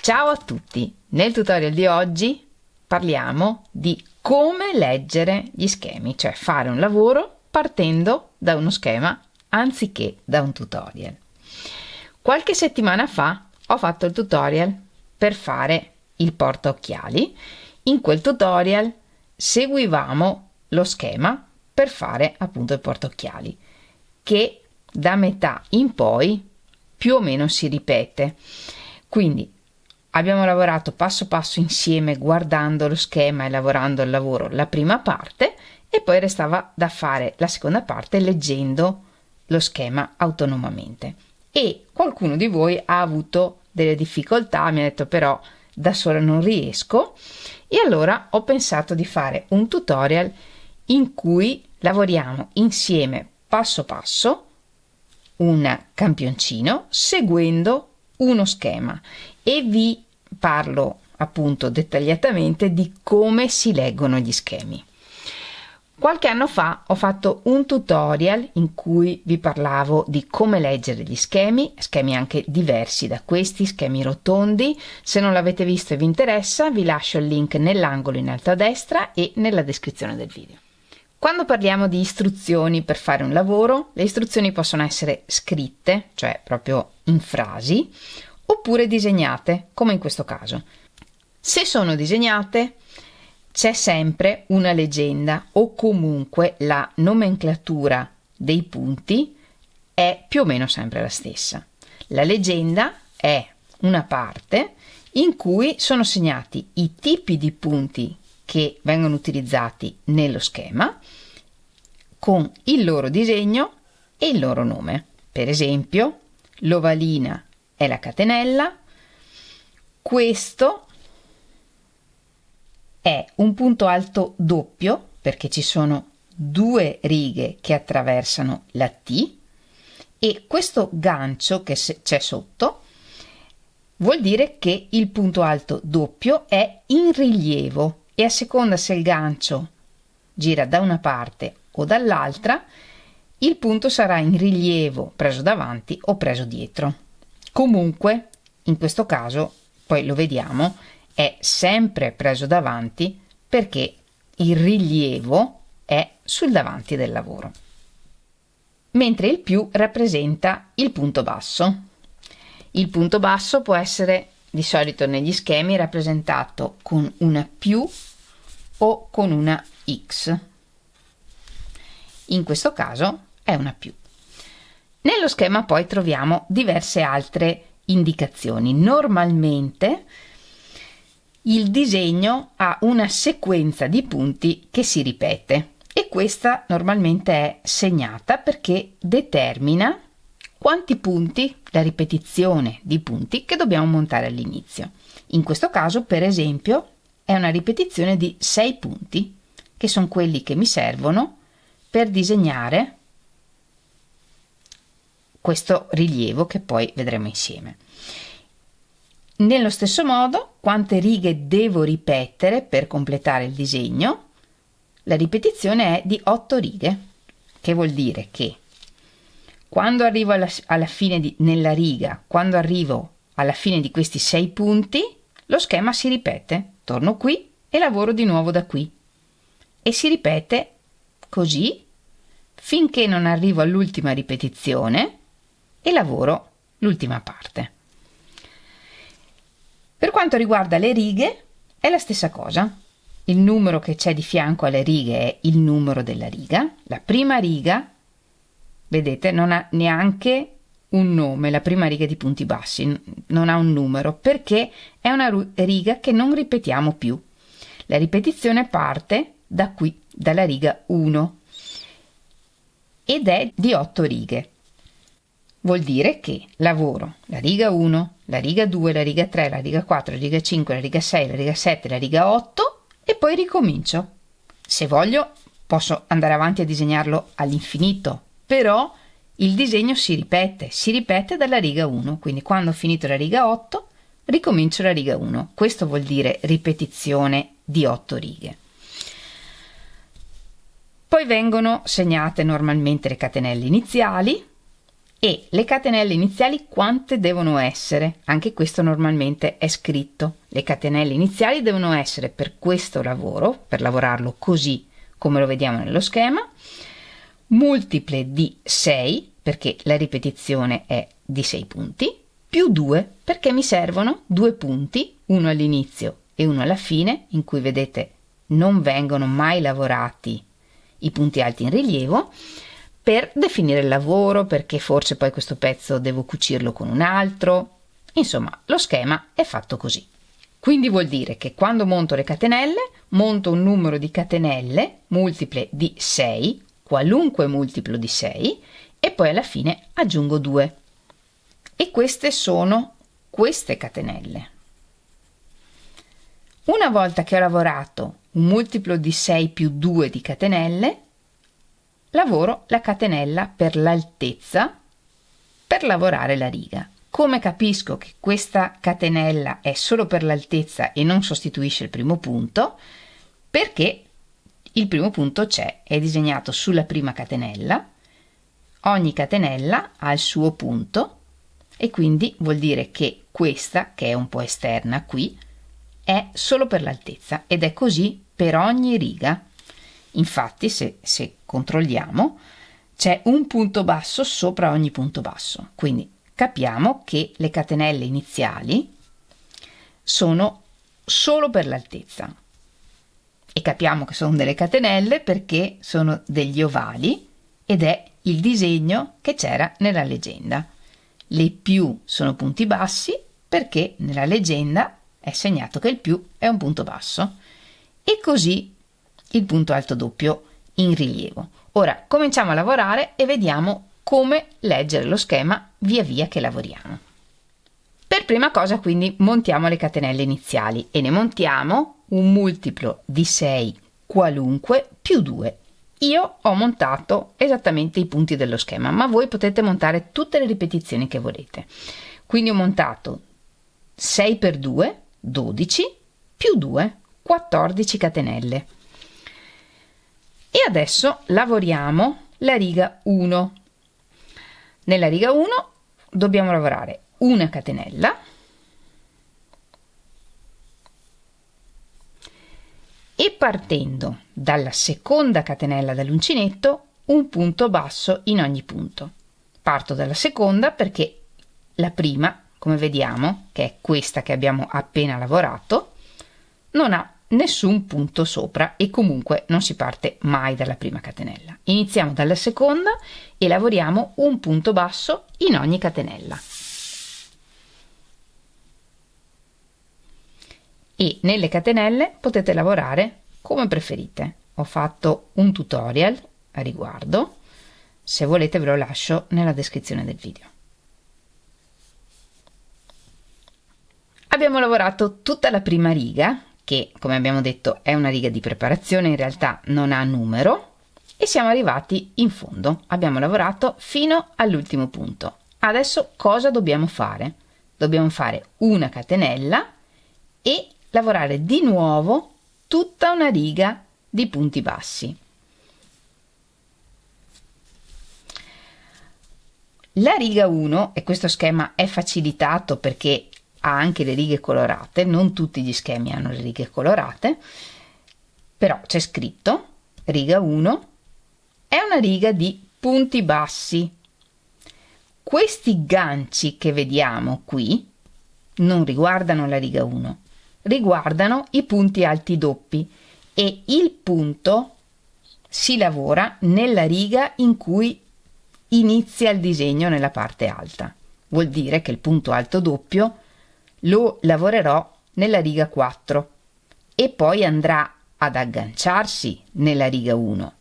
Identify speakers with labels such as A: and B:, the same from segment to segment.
A: Ciao a tutti! Nel tutorial di oggi parliamo di come leggere gli schemi, cioè fare un lavoro partendo da uno schema anziché da un tutorial. Qualche settimana fa ho fatto il tutorial per fare il portaocchiali. In quel tutorial seguivamo lo schema per fare appunto il portaocchiali, che da metà in poi più o meno si ripete. Quindi abbiamo lavorato passo passo insieme guardando lo schema e lavorando il lavoro la prima parte e poi restava da fare la seconda parte leggendo lo schema autonomamente. E qualcuno di voi ha avuto delle difficoltà, mi ha detto però da sola non riesco, e allora ho pensato di fare un tutorial in cui lavoriamo insieme passo passo un campioncino seguendo uno schema e vi parlo appunto dettagliatamente di come si leggono gli schemi. Qualche anno fa ho fatto un tutorial in cui vi parlavo di come leggere gli schemi anche diversi da questi, schemi rotondi. Se non l'avete visto e vi interessa, vi lascio il link nell'angolo in alto a destra e nella descrizione del video. Quando parliamo di istruzioni per fare un lavoro, le istruzioni possono essere scritte, cioè proprio in frasi, oppure disegnate, come in questo caso. Se sono disegnate, c'è sempre una leggenda o comunque la nomenclatura dei punti è più o meno sempre la stessa. La leggenda è una parte in cui sono segnati i tipi di punti che vengono utilizzati nello schema con il loro disegno e il loro nome. Per esempio, l'ovalina è la catenella, questo è un punto alto doppio perché ci sono due righe che attraversano la T e questo gancio che c'è sotto vuol dire che il punto alto doppio è in rilievo e a seconda se il gancio gira da una parte o dall'altra, il punto sarà in rilievo preso davanti o preso dietro. Comunque, in questo caso, poi lo vediamo, è sempre preso davanti perché il rilievo è sul davanti del lavoro. Mentre il più rappresenta il punto basso. Il punto basso può essere di solito negli schemi rappresentato con una più o con una X. In questo caso è una più. Nello schema poi troviamo diverse altre indicazioni. Normalmente il disegno ha una sequenza di punti che si ripete e questa normalmente è segnata perché determina quanti punti, la ripetizione di punti che dobbiamo montare all'inizio. In questo caso, per esempio, è una ripetizione di 6 punti, che sono quelli che mi servono per disegnare questo rilievo che poi vedremo insieme. Nello stesso modo, quante righe devo ripetere per completare il disegno? La ripetizione è di 8 righe, che vuol dire che quando arrivo alla fine nella riga, quando arrivo alla fine di questi 6 punti, lo schema si ripete. Torno qui e lavoro di nuovo da qui. E si ripete così finché non arrivo all'ultima ripetizione e lavoro l'ultima parte. Per quanto riguarda le righe è la stessa cosa. Il numero che c'è di fianco alle righe è il numero della riga. La prima riga, vedete, non ha neanche un nome, la prima riga di punti bassi non ha un numero perché è una riga che non ripetiamo più. La ripetizione parte da qui, dalla riga 1 ed è di 8 righe. Vuol dire che lavoro la riga 1, la riga 2, la riga 3, la riga 4, la riga 5, la riga 6, la riga 7, la riga 8 e poi ricomincio. Se voglio posso andare avanti a disegnarlo all'infinito, però il disegno si ripete dalla riga 1, quindi quando ho finito la riga 8 ricomincio la riga 1. Questo vuol dire ripetizione di 8 righe. Poi vengono segnate normalmente le catenelle iniziali E le catenelle iniziali quante devono essere? Anche questo normalmente è scritto. Le catenelle iniziali devono essere per questo lavoro, per lavorarlo così come lo vediamo nello schema, multiple di 6, perché la ripetizione è di 6 punti, più 2, perché mi servono 2 punti, uno all'inizio e uno alla fine, in cui vedete non vengono mai lavorati i punti alti in rilievo, per definire il lavoro, perché forse poi questo pezzo devo cucirlo con un altro. Insomma, lo schema è fatto così. Quindi vuol dire che quando monto le catenelle, monto un numero di catenelle multiple di 6, qualunque multiplo di 6, e poi alla fine aggiungo 2. E queste sono queste catenelle. Una volta che ho lavorato un multiplo di 6 più 2 di catenelle, lavoro la catenella per l'altezza per lavorare la riga. Come capisco che questa catenella è solo per l'altezza e non sostituisce il primo punto? Perché il primo punto c'è, è disegnato sulla prima catenella, ogni catenella ha il suo punto e quindi vuol dire che questa, che è un po' esterna qui, è solo per l'altezza ed è così per ogni riga. Infatti, se controlliamo, c'è un punto basso sopra ogni punto basso, quindi capiamo che le catenelle iniziali sono solo per l'altezza e capiamo che sono delle catenelle perché sono degli ovali ed è il disegno che c'era nella leggenda. Le più sono punti bassi perché nella leggenda è segnato che il più è un punto basso e così il punto alto doppio in rilievo. Ora cominciamo a lavorare e vediamo come leggere lo schema via via che lavoriamo. Per prima cosa quindi montiamo le catenelle iniziali e ne montiamo un multiplo di 6 qualunque più 2. Io ho montato esattamente i punti dello schema, ma voi potete montare tutte le ripetizioni che volete. Quindi ho montato 6 per 2, 12, più 2, 14 catenelle. E adesso lavoriamo la riga 1. Nella riga 1 dobbiamo lavorare una catenella e partendo dalla seconda catenella dall'uncinetto un punto basso in ogni punto. Parto dalla seconda perché la prima, come vediamo, che è questa che abbiamo appena lavorato, non ha nessun punto sopra e comunque non si parte mai dalla prima catenella. Iniziamo dalla seconda e lavoriamo un punto basso in ogni catenella. E nelle catenelle potete lavorare come preferite. Ho fatto un tutorial a riguardo, se volete ve lo lascio nella descrizione del video. Abbiamo lavorato tutta la prima riga, che come abbiamo detto è una riga di preparazione, in realtà non ha numero, e siamo arrivati in fondo. Abbiamo lavorato fino all'ultimo punto. Adesso cosa dobbiamo fare? Dobbiamo fare una catenella e lavorare di nuovo tutta una riga di punti bassi. La riga 1, e questo schema è facilitato perché ha anche le righe colorate, non tutti gli schemi hanno le righe colorate, però c'è scritto riga 1 è una riga di punti bassi. Questi ganci che vediamo qui non riguardano la riga 1, riguardano i punti alti doppi e il punto si lavora nella riga in cui inizia il disegno nella parte alta. Vuol dire che il punto alto doppio lo lavorerò nella riga 4 e poi andrà ad agganciarsi nella riga 1.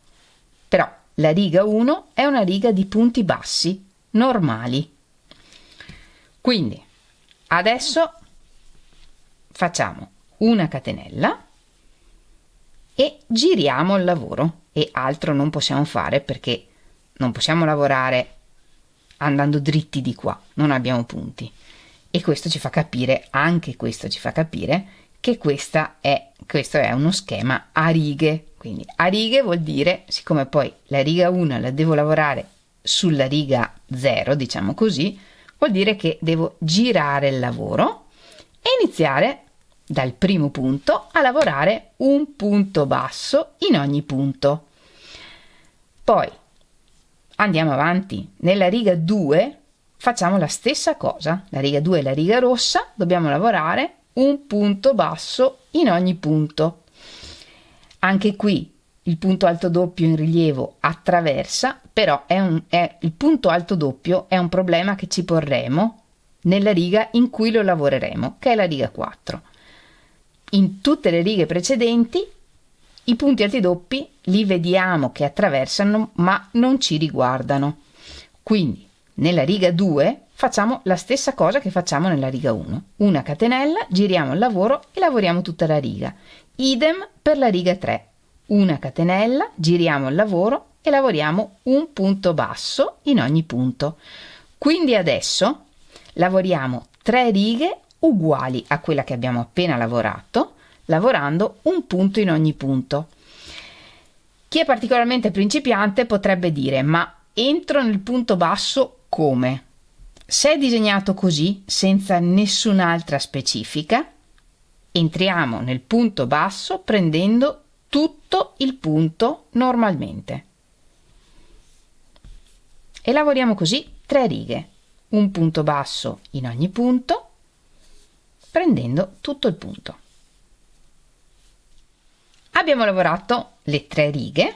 A: Però la riga 1 è una riga di punti bassi normali. Quindi adesso facciamo una catenella e giriamo il lavoro e altro non possiamo fare perché non possiamo lavorare andando dritti di qua, non abbiamo punti. E questo ci fa capire, anche questo ci fa capire, che questo è uno schema a righe. Quindi a righe vuol dire, siccome poi la riga 1 la devo lavorare sulla riga 0, diciamo così, vuol dire che devo girare il lavoro e iniziare dal primo punto a lavorare un punto basso in ogni punto. Poi andiamo avanti. Nella riga 2 facciamo la stessa cosa. La riga 2 è la riga rossa, dobbiamo lavorare un punto basso in ogni punto. Anche qui il punto alto doppio in rilievo attraversa, però il punto alto doppio è un problema che ci porremo nella riga in cui lo lavoreremo, che è la riga 4. In tutte le righe precedenti i punti alti doppi li vediamo che attraversano, ma non ci riguardano. Quindi nella riga 2 facciamo la stessa cosa che facciamo nella riga 1. Una catenella, giriamo il lavoro e lavoriamo tutta la riga. Idem per la riga 3. Una catenella, giriamo il lavoro e lavoriamo un punto basso in ogni punto. Quindi adesso lavoriamo 3 righe uguali a quella che abbiamo appena lavorato, lavorando un punto in ogni punto. Chi è particolarmente principiante potrebbe dire: ma entro nel punto basso come? Se è disegnato così, senza nessun'altra specifica, entriamo nel punto basso prendendo tutto il punto normalmente e lavoriamo così 3 righe, un punto basso in ogni punto, prendendo tutto il punto. Abbiamo lavorato le 3 righe,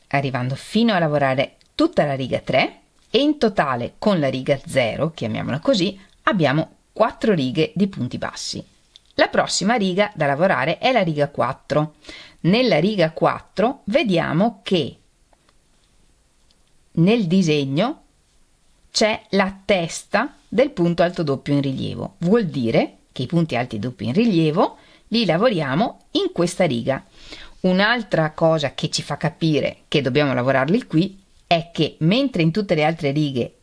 A: arrivando fino a lavorare tutta la riga 3 e in totale con la riga 0, chiamiamola così, abbiamo 4 righe di punti bassi. La prossima riga da lavorare è la riga 4. Nella riga 4 vediamo che nel disegno c'è la testa del punto alto doppio in rilievo. Vuol dire che i punti alti doppi in rilievo li lavoriamo in questa riga. Un'altra cosa che ci fa capire che dobbiamo lavorarli qui è che mentre in tutte le altre righe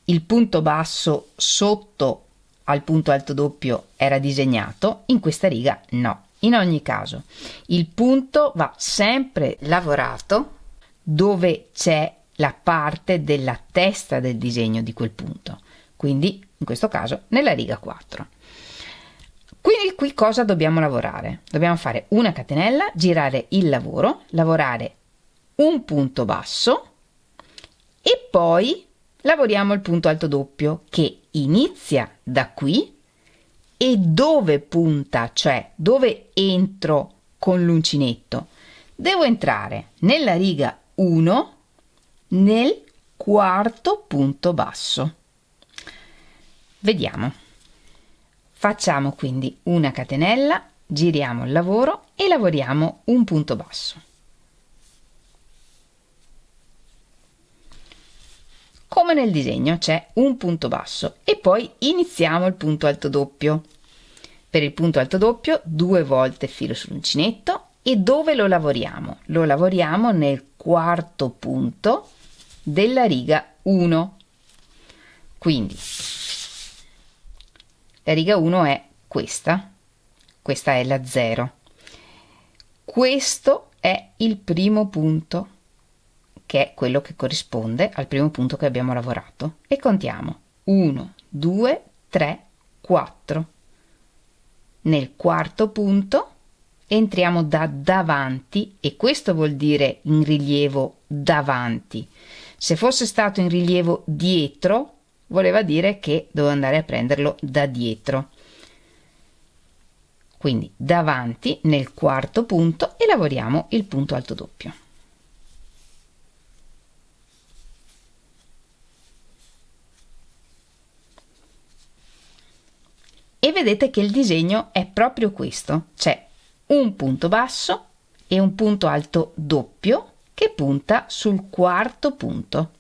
A: il punto basso sotto al punto alto doppio era disegnato, in questa riga no. In ogni caso, il punto va sempre lavorato dove c'è la parte della testa del disegno di quel punto, quindi in questo caso nella riga 4. Quindi qui cosa dobbiamo lavorare? Dobbiamo fare una catenella, girare il lavoro, lavorare un punto basso e poi lavoriamo il punto alto doppio che inizia da qui e dove punta, cioè dove entro con l'uncinetto. Devo entrare nella riga 1 nel quarto punto basso. Vediamo. Facciamo quindi una catenella, giriamo il lavoro e lavoriamo un punto basso. Come nel disegno c'è un punto basso e poi iniziamo il punto alto doppio. Per il punto alto doppio 2 volte filo sull'uncinetto e dove lo lavoriamo? Lo lavoriamo nel quarto punto della riga 1. Quindi la riga 1 è questa è la 0. Questo è il primo punto, che è quello che corrisponde al primo punto che abbiamo lavorato, e contiamo 1, 2, 3, 4. Nel quarto punto entriamo da davanti e questo vuol dire in rilievo davanti. Se fosse stato in rilievo dietro voleva dire che dovevo andare a prenderlo da dietro. Quindi davanti nel quarto punto e lavoriamo il punto alto doppio. E vedete che il disegno è proprio questo, c'è un punto basso e un punto alto doppio che punta sul quarto punto.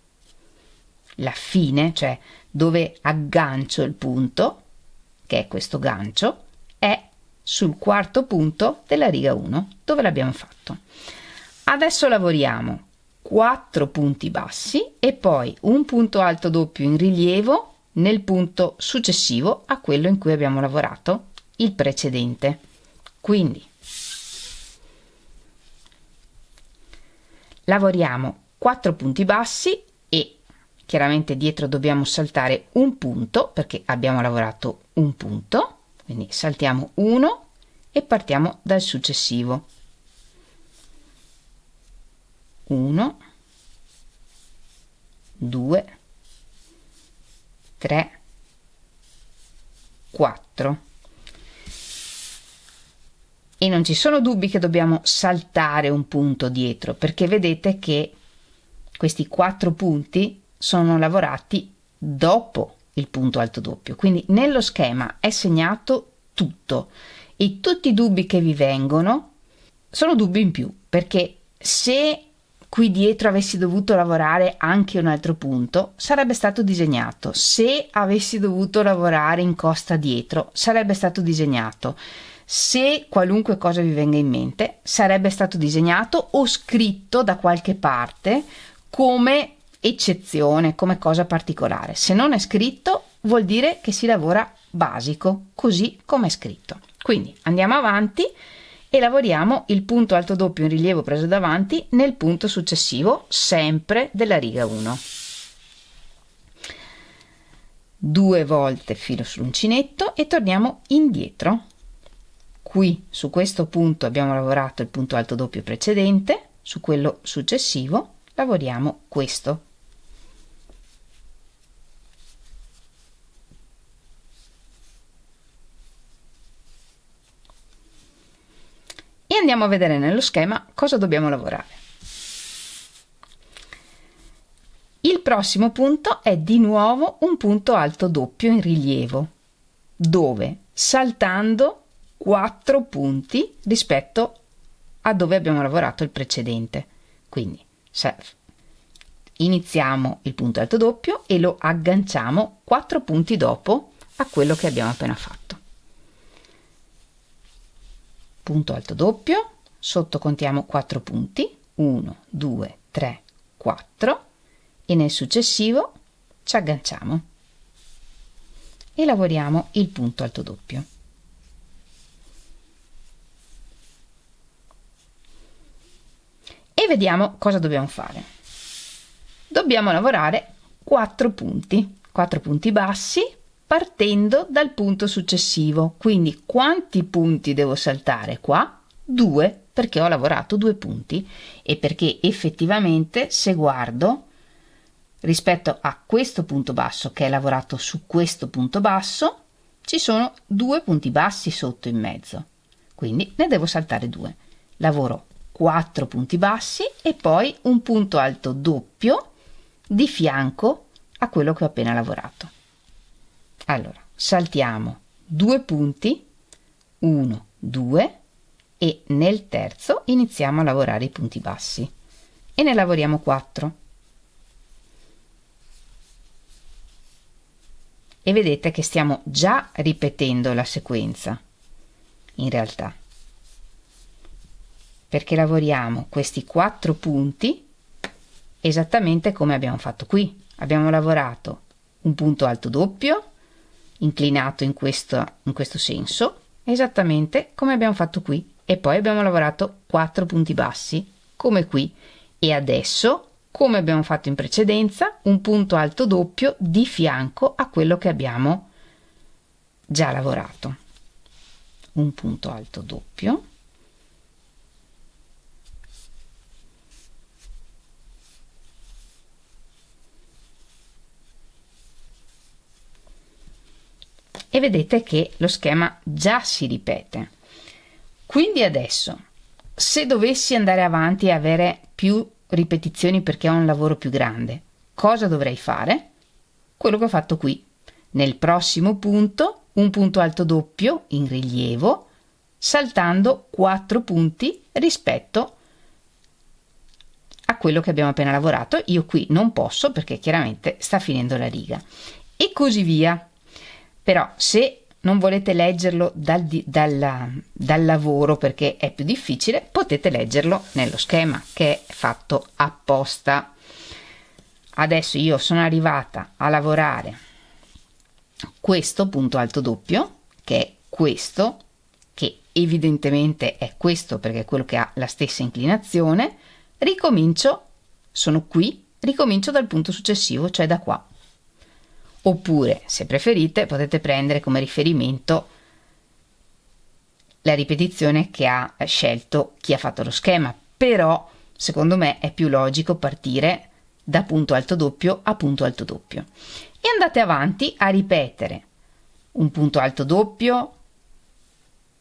A: La fine, cioè dove aggancio il punto, che è questo gancio, è sul quarto punto della riga 1, dove l'abbiamo fatto. Adesso lavoriamo 4 punti bassi e poi un punto alto doppio in rilievo nel punto successivo a quello in cui abbiamo lavorato il precedente. Quindi lavoriamo 4 punti bassi e chiaramente dietro dobbiamo saltare un punto perché abbiamo lavorato un punto, quindi saltiamo uno e partiamo dal successivo. 1, 2, 3, 4. E non ci sono dubbi che dobbiamo saltare un punto dietro, perché vedete che questi 4 punti sono lavorati dopo il punto alto doppio, quindi nello schema è segnato tutto e tutti i dubbi che vi vengono sono dubbi in più, perché se qui dietro avessi dovuto lavorare anche un altro punto sarebbe stato disegnato, se avessi dovuto lavorare in costa dietro sarebbe stato disegnato, se qualunque cosa vi venga in mente sarebbe stato disegnato o scritto da qualche parte come eccezione, come cosa particolare. Se non è scritto vuol dire che si lavora basico, così come è scritto. Quindi andiamo avanti e lavoriamo il punto alto doppio in rilievo preso davanti nel punto successivo, sempre della riga 1. 2 volte filo sull'uncinetto e torniamo indietro. Qui su questo punto abbiamo lavorato il punto alto doppio precedente, su quello successivo lavoriamo questo. E andiamo a vedere nello schema cosa dobbiamo lavorare. Il prossimo punto è di nuovo un punto alto doppio in rilievo, dove saltando 4 punti rispetto a dove abbiamo lavorato il precedente. Quindi iniziamo il punto alto doppio e lo agganciamo 4 punti dopo a quello che abbiamo appena fatto. Punto alto doppio, sotto contiamo 4 punti, 1, 2, 3, 4 e nel successivo ci agganciamo e lavoriamo il punto alto doppio. E vediamo cosa dobbiamo fare. Dobbiamo lavorare 4 punti bassi partendo dal punto successivo. Quindi quanti punti devo saltare qua? 2, perché ho lavorato 2 punti e perché effettivamente se guardo rispetto a questo punto basso che è lavorato su questo punto basso ci sono 2 punti bassi sotto in mezzo, quindi ne devo saltare 2. Lavoro 4 punti bassi e poi un punto alto doppio di fianco a quello che ho appena lavorato. Allora saltiamo 2 punti, 1, 2 e nel terzo iniziamo a lavorare i punti bassi e ne lavoriamo 4 e vedete che stiamo già ripetendo la sequenza in realtà, perché lavoriamo questi 4 punti esattamente come abbiamo fatto qui. Abbiamo lavorato un punto alto doppio inclinato in questo senso, esattamente come abbiamo fatto qui, e poi abbiamo lavorato 4 punti bassi come qui e adesso, come abbiamo fatto in precedenza, un punto alto doppio di fianco a quello che abbiamo già lavorato. Un punto alto doppio e vedete che lo schema già si ripete. Quindi adesso, se dovessi andare avanti e avere più ripetizioni perché ho un lavoro più grande, cosa dovrei fare? Quello che ho fatto qui. Nel prossimo punto, un punto alto doppio in rilievo, saltando 4 punti rispetto a quello che abbiamo appena lavorato. Io qui non posso perché chiaramente sta finendo la riga. E così via. Però se non volete leggerlo dal lavoro perché è più difficile, potete leggerlo nello schema che è fatto apposta. Adesso io sono arrivata a lavorare questo punto alto doppio, che è questo, che evidentemente è questo perché è quello che ha la stessa inclinazione. Ricomincio, sono qui ricomincio dal punto successivo, cioè da qua. Oppure, se preferite, potete prendere come riferimento la ripetizione che ha scelto chi ha fatto lo schema, però secondo me è più logico partire da punto alto doppio a punto alto doppio e andate avanti a ripetere un punto alto doppio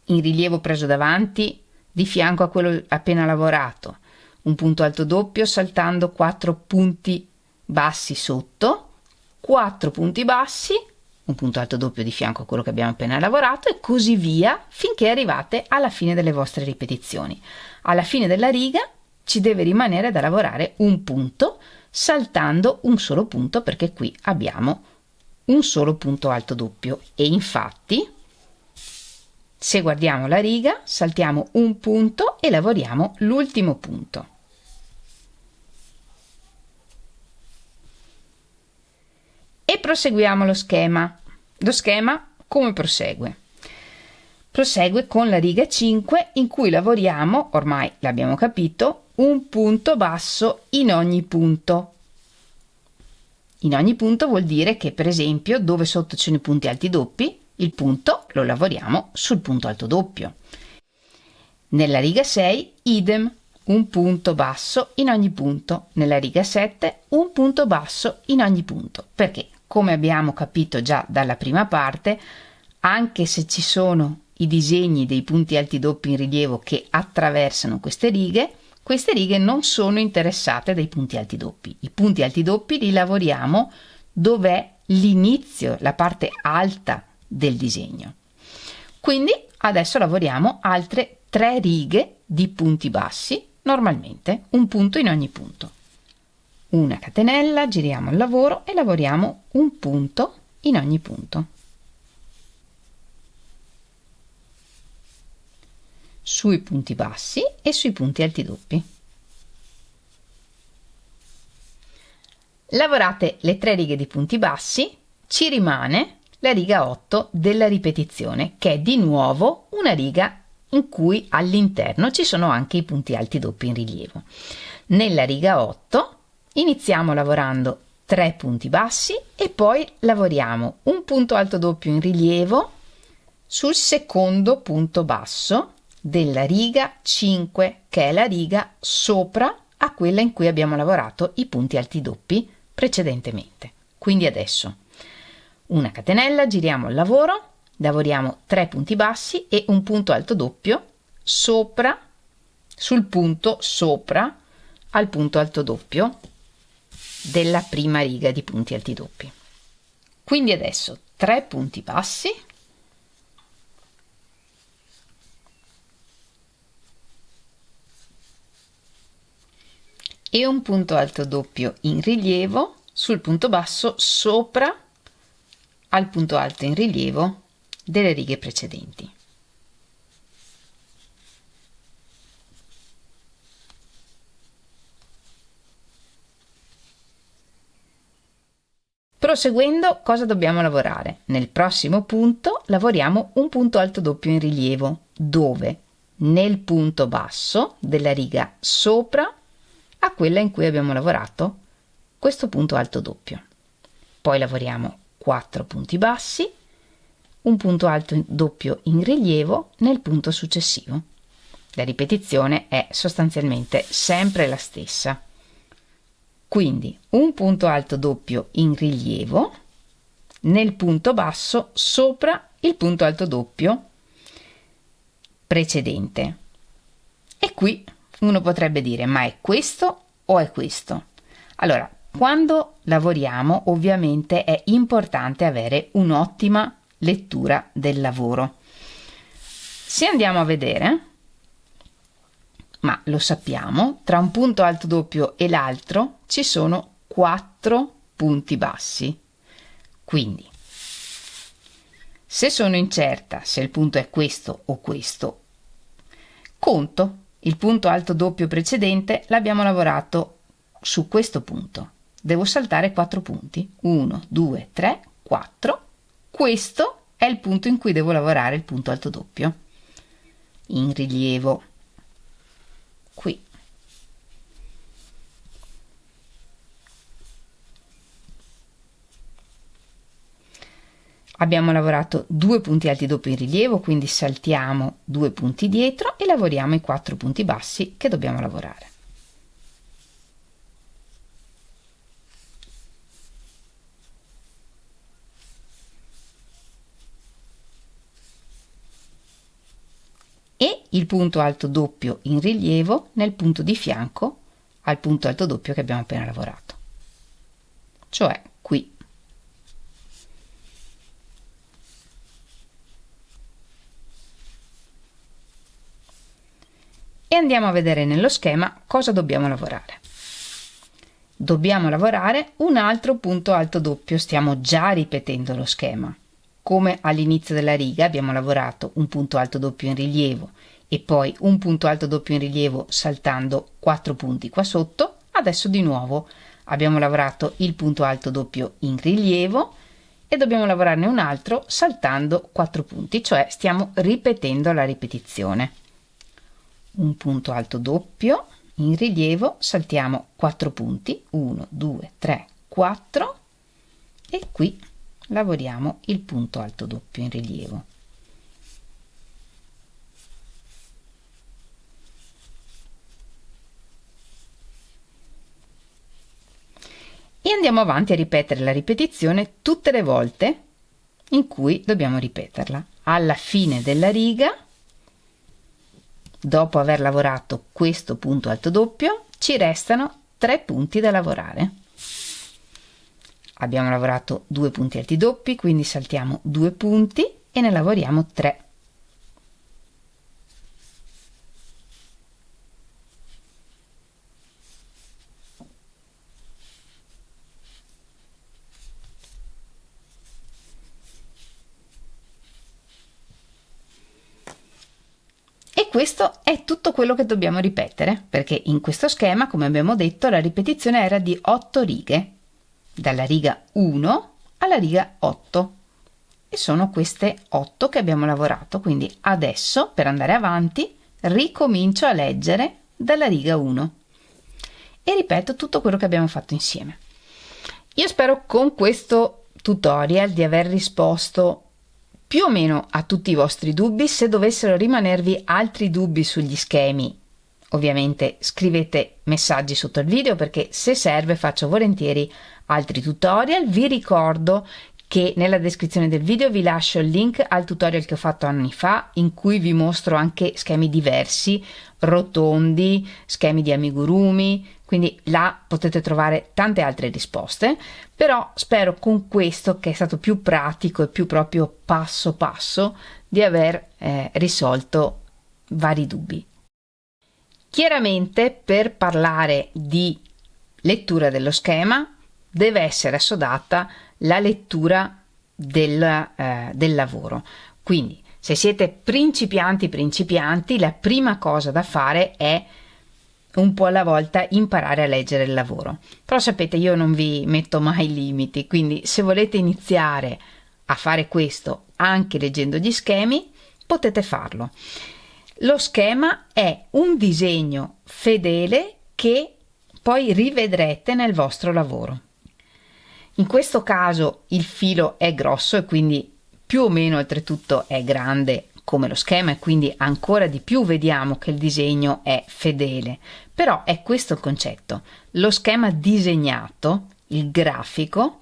A: in rilievo preso davanti di fianco a quello appena lavorato, un punto alto doppio saltando 4 punti bassi sotto, 4 punti bassi, un punto alto doppio di fianco a quello che abbiamo appena lavorato e così via finché arrivate alla fine delle vostre ripetizioni. Alla fine della riga ci deve rimanere da lavorare un punto saltando un solo punto, perché qui abbiamo un solo punto alto doppio e infatti se guardiamo la riga saltiamo un punto e lavoriamo l'ultimo punto. E proseguiamo lo schema. Lo schema come prosegue? Prosegue con la riga 5 in cui lavoriamo, ormai l'abbiamo capito, un punto basso in ogni punto. In ogni punto vuol dire che, per esempio, dove sotto ci sono i punti alti doppi, il punto lo lavoriamo sul punto alto doppio. Nella riga 6, idem, un punto basso in ogni punto. Nella riga 7, un punto basso in ogni punto. Perché, come abbiamo capito già dalla prima parte, anche se ci sono i disegni dei punti alti doppi in rilievo che attraversano queste righe non sono interessate dai punti alti doppi. I punti alti doppi li lavoriamo dov'è l'inizio, la parte alta del disegno. Quindi adesso lavoriamo altre 3 righe di punti bassi, normalmente un punto in ogni punto. Una catenella, giriamo il lavoro e lavoriamo un punto in ogni punto. Sui punti bassi e sui punti alti doppi. Lavorate le 3 righe di punti bassi, ci rimane la riga 8 della ripetizione, che è di nuovo una riga in cui all'interno ci sono anche i punti alti doppi in rilievo. Nella riga 8 iniziamo lavorando 3 punti bassi e poi lavoriamo un punto alto doppio in rilievo sul secondo punto basso della riga 5, che è la riga sopra a quella in cui abbiamo lavorato i punti alti doppi precedentemente. Quindi adesso una catenella, giriamo il lavoro, lavoriamo 3 punti bassi e un punto alto doppio sopra, sul punto sopra al punto alto doppio della prima riga di punti alti doppi. Quindi adesso 3 punti bassi, e un punto alto doppio in rilievo sul punto basso sopra al punto alto in rilievo delle righe precedenti. Proseguendo, cosa dobbiamo lavorare? Nel prossimo punto lavoriamo un punto alto doppio in rilievo, dove? Nel punto basso della riga sopra a quella in cui abbiamo lavorato questo punto alto doppio. Poi lavoriamo 4 punti bassi, un punto alto doppio in rilievo nel punto successivo. La ripetizione è sostanzialmente sempre la stessa. Quindi un punto alto doppio in rilievo nel punto basso sopra il punto alto doppio precedente. E qui uno potrebbe dire: ma è questo o è questo? Allora, quando lavoriamo ovviamente è importante avere un'ottima lettura del lavoro. Se andiamo a vedere, ma lo sappiamo, tra un punto alto doppio e l'altro ci sono 4 punti bassi. Quindi, se sono incerta se il punto è questo o questo, conto. Il punto alto doppio precedente l'abbiamo lavorato su questo punto. Devo saltare 4 punti. 1, 2, 3, 4. Questo è il punto in cui devo lavorare il punto alto doppio. In rilievo. Qui. Abbiamo lavorato 2 punti alti doppio in rilievo, quindi saltiamo 2 punti dietro e lavoriamo i 4 punti bassi che dobbiamo lavorare. E il punto alto doppio in rilievo nel punto di fianco al punto alto doppio che abbiamo appena lavorato, cioè qui. E andiamo a vedere nello schema cosa dobbiamo lavorare. Dobbiamo lavorare un altro punto alto doppio, stiamo già ripetendo lo schema. Come all'inizio della riga abbiamo lavorato un punto alto doppio in rilievo e poi un punto alto doppio in rilievo saltando 4 punti qua sotto, adesso di nuovo abbiamo lavorato il punto alto doppio in rilievo e dobbiamo lavorarne un altro saltando 4 punti, cioè stiamo ripetendo la ripetizione. Un punto alto doppio in rilievo, saltiamo 4 punti, 1, 2, 3, 4 e qui lavoriamo il punto alto doppio in rilievo. E andiamo avanti a ripetere la ripetizione tutte le volte in cui dobbiamo ripeterla. Alla fine della riga, dopo aver lavorato questo punto alto doppio, ci restano 3 punti da lavorare. Abbiamo lavorato 2 punti alti doppi, quindi saltiamo 2 punti e ne lavoriamo 3. E questo è tutto quello che dobbiamo ripetere, perché in questo schema, come abbiamo detto, la ripetizione era di 8 righe, dalla riga 1 alla riga 8. E sono queste 8 che abbiamo lavorato, quindi adesso, per andare avanti, ricomincio a leggere dalla riga 1 e ripeto tutto quello che abbiamo fatto insieme. Io spero con questo tutorial di aver risposto più o meno a tutti i vostri dubbi. Se dovessero rimanervi altri dubbi sugli schemi, ovviamente scrivete messaggi sotto il video, perché se serve faccio volentieri altri tutorial. Vi ricordo che nella descrizione del video vi lascio il link al tutorial che ho fatto anni fa, in cui vi mostro anche schemi diversi, rotondi, schemi di amigurumi, quindi là potete trovare tante altre risposte. Però spero con questo, che è stato più pratico e più proprio passo passo, di aver risolto vari dubbi. Chiaramente, per parlare di lettura dello schema deve essere assodata la lettura del lavoro. Quindi se siete principianti, la prima cosa da fare è un po' alla volta imparare a leggere il lavoro. Però sapete, io non vi metto mai limiti, quindi se volete iniziare a fare questo anche leggendo gli schemi, potete farlo. Lo schema è un disegno fedele che poi rivedrete nel vostro lavoro. In questo caso il filo è grosso e quindi più o meno oltretutto è grande come lo schema, e quindi ancora di più vediamo che il disegno è fedele. Però è questo il concetto: lo schema disegnato, il grafico,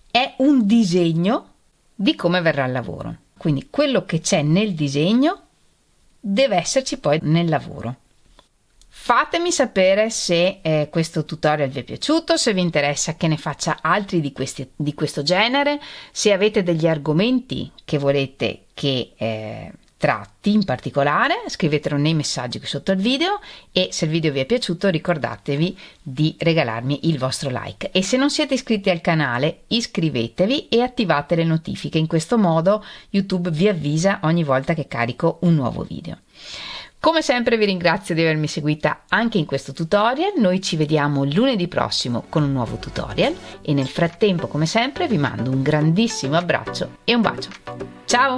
A: è un disegno di come verrà il lavoro. Quindi quello che c'è nel disegno deve esserci poi nel lavoro. Fatemi sapere se questo tutorial vi è piaciuto, se vi interessa che ne faccia altri di questo genere, se avete degli argomenti che volete che tratti in particolare, scrivetelo nei messaggi qui sotto il video, e se il video vi è piaciuto ricordatevi di regalarmi il vostro like. E se non siete iscritti al canale, iscrivetevi e attivate le notifiche. In questo modo YouTube vi avvisa ogni volta che carico un nuovo video. Come sempre vi ringrazio di avermi seguita anche in questo tutorial. Noi ci vediamo lunedì prossimo con un nuovo tutorial e nel frattempo, come sempre, vi mando un grandissimo abbraccio e un bacio. Ciao!